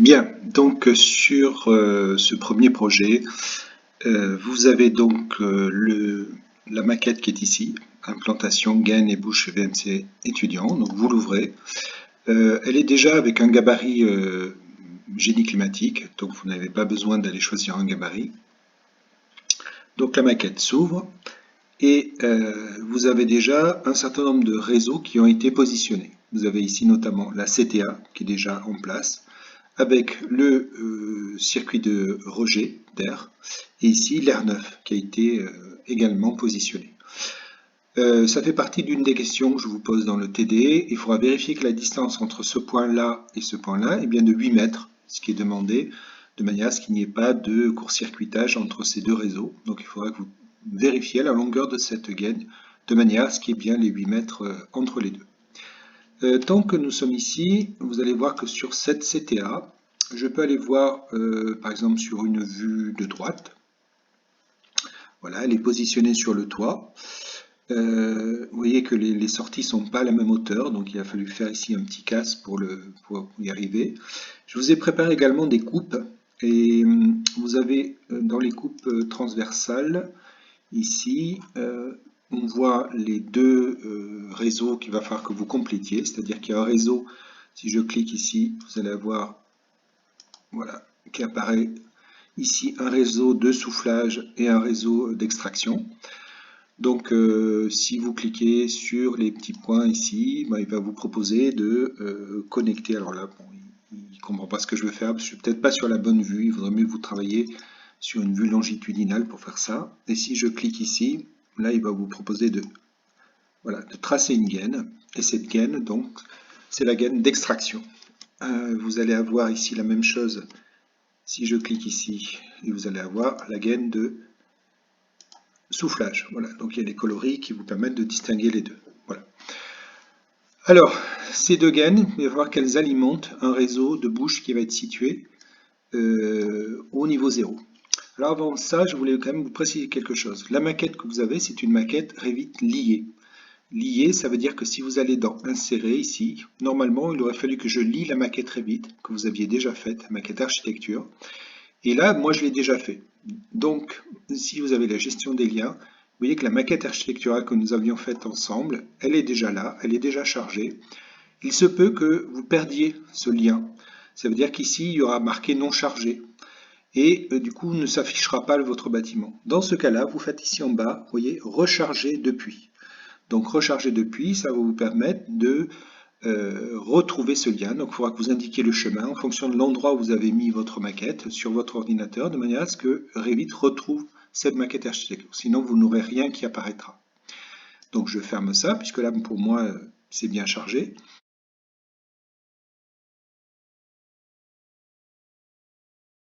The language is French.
Bien, donc sur ce premier projet, vous avez donc la maquette qui est ici, implantation, gaine et bouche VMC étudiant, donc vous l'ouvrez. Elle est déjà avec un gabarit génie climatique, donc vous n'avez pas besoin d'aller choisir un gabarit. Donc la maquette s'ouvre et vous avez déjà un certain nombre de réseaux qui ont été positionnés. Vous avez ici notamment la CTA qui est déjà en place, avec le circuit de rejet d'air, et ici l'air neuf qui a été également positionné. Ça fait partie d'une des questions que je vous pose dans le TD. Il faudra vérifier que la distance entre ce point-là et ce point-là est bien de 8 mètres, ce qui est demandé, de manière à ce qu'il n'y ait pas de court-circuitage entre ces deux réseaux. Donc il faudra que vous vérifiez la longueur de cette gaine, de manière à ce qu'il y ait bien les 8 mètres entre les deux. Tant que nous sommes ici, vous allez voir que sur cette CTA, je peux aller voir par exemple sur une vue de droite. Voilà, elle est positionnée sur le toit. Vous voyez que les sorties ne sont pas à la même hauteur, donc il a fallu faire ici un petit casse pour y arriver. Je vous ai préparé également des coupes, et vous avez dans les coupes transversales, ici, on voit les deux réseaux qu'il va falloir que vous complétiez, c'est-à-dire qu'il y a un réseau, si je clique ici, vous allez avoir, voilà, qui apparaît ici un réseau de soufflage et un réseau d'extraction. Donc si vous cliquez sur les petits points ici, il va vous proposer de connecter. Alors là, bon, il ne comprend pas ce que je veux faire, je ne suis peut-être pas sur la bonne vue, il vaudrait mieux que vous travailler sur une vue longitudinale pour faire ça. Et si je clique ici, là il va vous proposer de tracer une gaine, et cette gaine, donc, c'est la gaine d'extraction. Vous allez avoir ici la même chose si je clique ici, et vous allez avoir la gaine de soufflage. Voilà, donc il y a des coloris qui vous permettent de distinguer les deux. Voilà. Alors, ces deux gaines, il va falloir qu'elles alimentent un réseau de bouches qui va être situé au niveau 0. Alors avant ça, je voulais quand même vous préciser quelque chose. La maquette que vous avez, c'est une maquette Revit liée. Liée, ça veut dire que si vous allez dans Insérer ici, normalement, il aurait fallu que je lie la maquette Revit que vous aviez déjà faite, la maquette architecture. Et là, moi, je l'ai déjà fait. Donc, si vous avez la gestion des liens, vous voyez que la maquette architecturale que nous avions faite ensemble, elle est déjà là, elle est déjà chargée. Il se peut que vous perdiez ce lien. Ça veut dire qu'ici, il y aura marqué non chargé. Et du coup, ne s'affichera pas votre bâtiment. Dans ce cas-là, vous faites ici en bas, vous voyez, recharger depuis. Donc, recharger depuis, ça va vous permettre de retrouver ce lien. Donc il faudra que vous indiquiez le chemin en fonction de l'endroit où vous avez mis votre maquette sur votre ordinateur, de manière à ce que Revit retrouve cette maquette architecture. Sinon, vous n'aurez rien qui apparaîtra. Donc je ferme ça, puisque là, pour moi, c'est bien chargé.